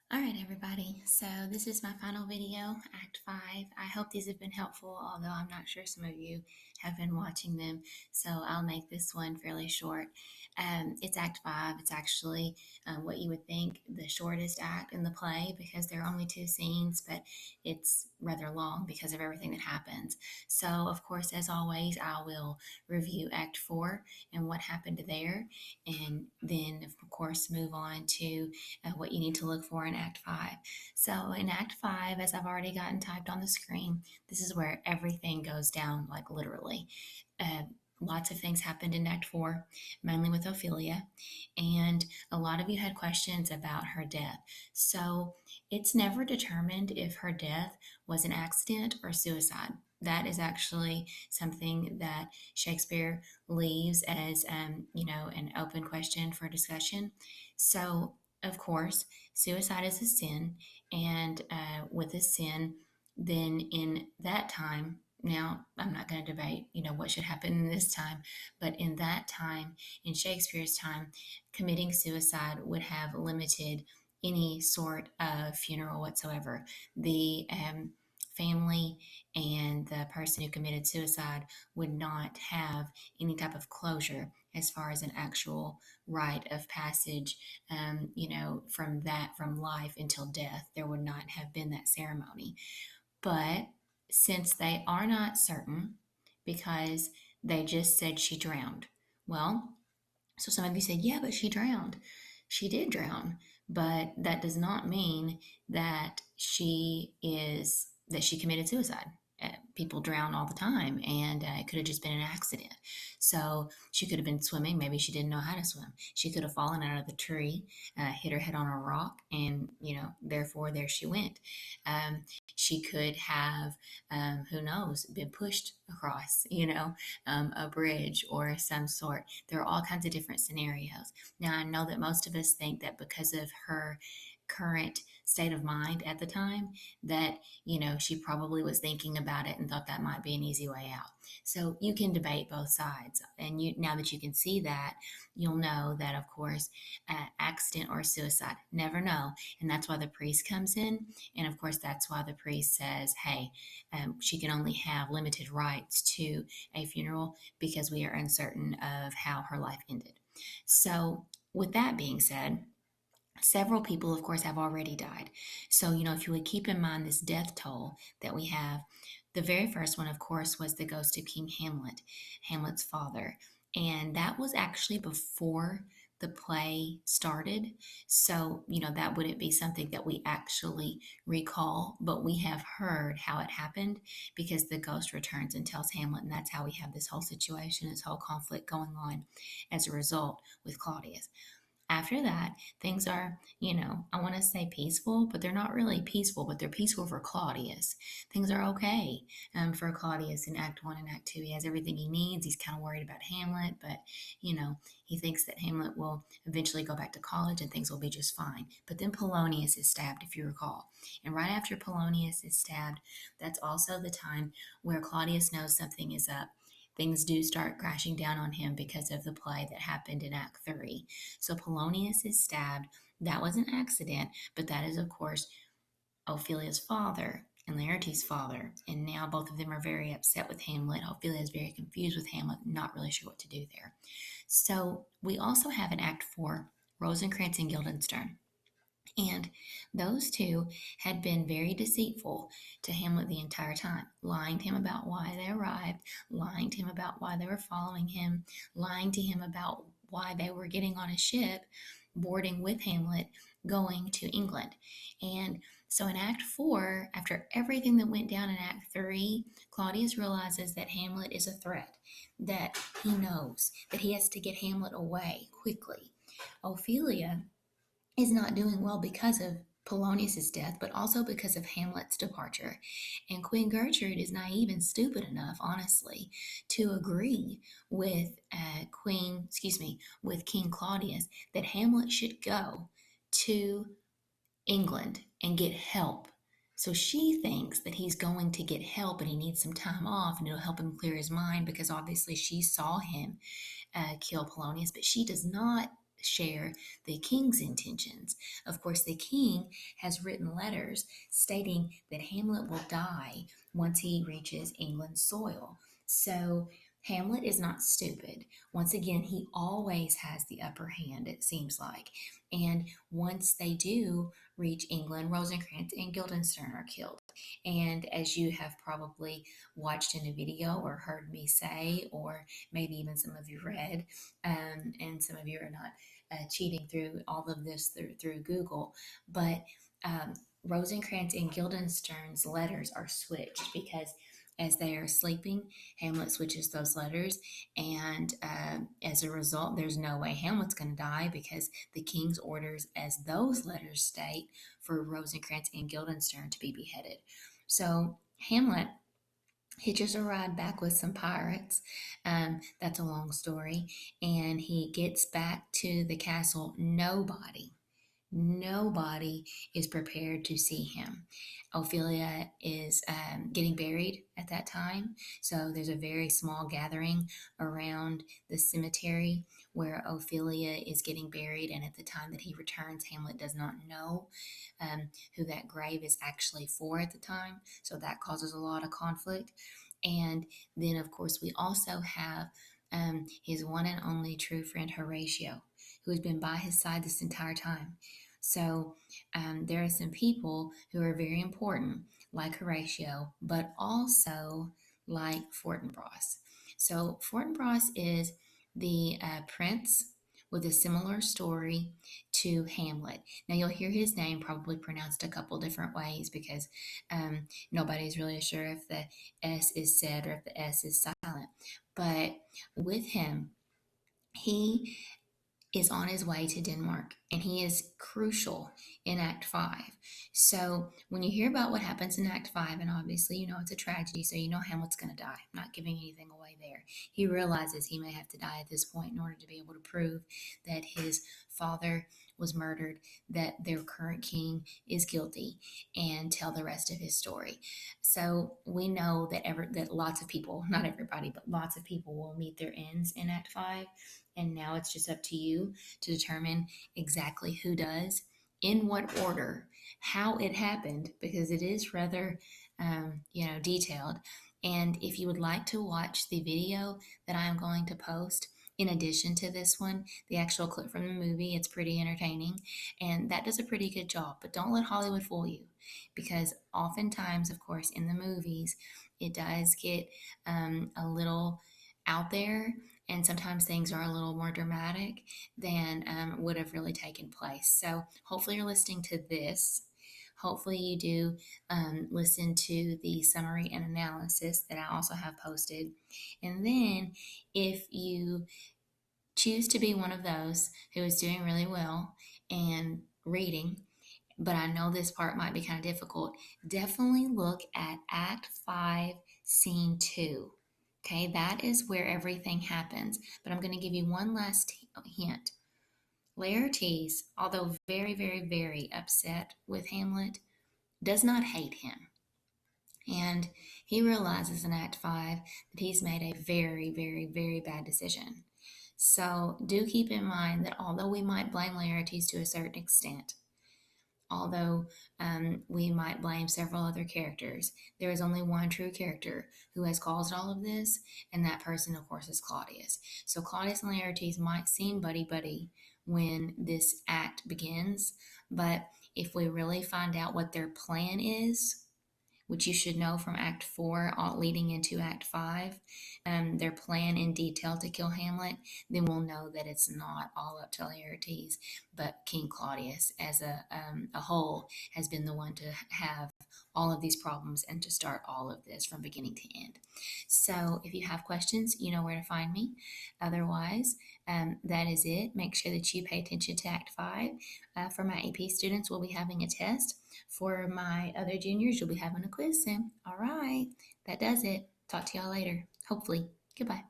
All right, everybody. So this is my final video, Act 5. I hope these have been helpful, although I'm not sure some of you have been watching them. So I'll make this one fairly short. It's Act 5. It's actually what you would think the shortest act in the play because there are only two scenes, but it's rather long because of everything that happens. So, of course, as always, I will review Act 4 and what happened there, and then, of course, move on to what you need to look for in Act 5. So, in Act 5, as I've already gotten typed on the screen, this is where everything goes down, like literally. Uh, Lots of things happened in Act 4, mainly with Ophelia, and a lot of you had questions about her death. So, it's never determined if her death was an accident or suicide. That is actually something that Shakespeare leaves as, an open question for discussion. So, of course, suicide is a sin, and with a sin, then in that time, now I'm not going to debate, what should happen in this time, but in that time, in Shakespeare's time, committing suicide would have limited any sort of funeral whatsoever. The family and the person who committed suicide would not have any type of closure as far as an actual rite of passage, from life until death. There would not have been that ceremony. But since they are not certain, because they just said she drowned, well, so some of you said, yeah, but she drowned. She did drown, but that does not mean that she committed suicide. People drown all the time, and it could have just been an accident. So she could have been swimming. Maybe she didn't know how to swim. She could have fallen out of the tree, hit her head on a rock, and therefore there she went. She could have, who knows, been pushed across, a bridge or some sort. There are all kinds of different scenarios. Now, I know that most of us think that because of her current state of mind at the time, that, she probably was thinking about it and thought that might be an easy way out. So you can debate both sides. And now that you can see that, you'll know that, of course, accident or suicide, never know. And that's why the priest comes in. And of course, that's why the priest says, hey, she can only have limited rights to a funeral because we are uncertain of how her life ended. So, with that being said, several people, of course, have already died. So, if you would keep in mind this death toll that we have, the very first one, of course, was the ghost of King Hamlet, Hamlet's father. And that was actually before the play started. So, that wouldn't be something that we actually recall, but we have heard how it happened because the ghost returns and tells Hamlet. And that's how we have this whole situation, this whole conflict going on as a result with Claudius. After that, things are, I want to say peaceful, but they're not really peaceful, but they're peaceful for Claudius. Things are okay for Claudius in Act 1 and Act 2. He has everything he needs. He's kind of worried about Hamlet, but, he thinks that Hamlet will eventually go back to college and things will be just fine. But then Polonius is stabbed, if you recall. And right after Polonius is stabbed, that's also the time where Claudius knows something is up. Things do start crashing down on him because of the play that happened in Act 3. So Polonius is stabbed. That was an accident, but that is, of course, Ophelia's father and Laertes' father. And now both of them are very upset with Hamlet. Ophelia is very confused with Hamlet, not really sure what to do there. So we also have in Act 4 Rosencrantz and Guildenstern. And those two had been very deceitful to Hamlet the entire time, lying to him about why they arrived, lying to him about why they were following him, lying to him about why they were getting on a ship, boarding with Hamlet, going to England. And so in Act 4, after everything that went down in Act 3, Claudius realizes that Hamlet is a threat, that he knows that he has to get Hamlet away quickly. Ophelia is not doing well because of Polonius's death, but also because of Hamlet's departure. And Queen Gertrude is naive and stupid enough, honestly, to agree with with King Claudius that Hamlet should go to England and get help. So she thinks that he's going to get help and he needs some time off and it'll help him clear his mind because obviously she saw him kill Polonius, but she does not share the king's intentions. Of course, the king has written letters stating that Hamlet will die once he reaches England's soil. So Hamlet is not stupid. Once again, he always has the upper hand, it seems like. And once they do reach England, Rosencrantz and Guildenstern are killed. And as you have probably watched in a video or heard me say, or maybe even some of you read, and some of you are not cheating through all of this through Google, but um, Rosencrantz and Guildenstern's letters are switched because as they are sleeping, Hamlet switches those letters, and as a result, there's no way Hamlet's going to die because the king's orders, as those letters state, for Rosencrantz and Guildenstern to be beheaded. So Hamlet hitches a ride back with some pirates. That's a long story. And he gets back to the castle. Nobody is prepared to see him. Ophelia is getting buried at that time. So there's a very small gathering around the cemetery where Ophelia is getting buried. And at the time that he returns, Hamlet does not know who that grave is actually for at the time. So that causes a lot of conflict. And then, of course, we also have his one and only true friend, Horatio, who has been by his side this entire time. So there are some people who are very important, like Horatio, but also like Fortinbras. So Fortinbras is the prince with a similar story to Hamlet. Now you'll hear his name probably pronounced a couple different ways because nobody's really sure if the S is said or if the S is silent. But with him, he is on his way to Denmark, and he is crucial in Act 5. So when you hear about what happens in Act 5, and obviously you know it's a tragedy, so you know Hamlet's going to die. I'm not giving anything away there. He realizes he may have to die at this point in order to be able to prove that his father was murdered, that their current king is guilty, and tell the rest of his story. So we know that lots of people, not everybody, but lots of people will meet their ends in Act 5. And now it's just up to you to determine exactly who does, in what order, how it happened, because it is rather, detailed. And if you would like to watch the video that I am going to post, in addition to this one, the actual clip from the movie, it's pretty entertaining, and that does a pretty good job. But don't let Hollywood fool you, because oftentimes, of course, in the movies, it does get a little out there, and sometimes things are a little more dramatic than would have really taken place. So hopefully you're listening to this. Hopefully you do listen to the summary and analysis that I also have posted. And then if you choose to be one of those who is doing really well and reading, but I know this part might be kind of difficult, definitely look at Act 5, Scene 2. Okay, that is where everything happens. But I'm going to give you one last hint. Laertes, although very, very, very upset with Hamlet, does not hate him. And he realizes in Act 5 that he's made a very, very, very bad decision. So do keep in mind that although we might blame Laertes to a certain extent, although we might blame several other characters, there is only one true character who has caused all of this, and that person, of course, is Claudius. So Claudius and Laertes might seem buddy-buddy when this act begins, but if we really find out what their plan is, which you should know from Act 4 all leading into Act 5, their plan in detail to kill Hamlet, then we'll know that it's not all up to Laertes, but King Claudius as a whole has been the one to have all of these problems and to start all of this from beginning to end. So if you have questions, you know where to find me. Otherwise, that is it. Make sure that you pay attention to Act 5. For my AP students, we'll be having a test. For my other juniors, you'll be having a quiz soon. All right, that does it. Talk to y'all later. Hopefully. Goodbye.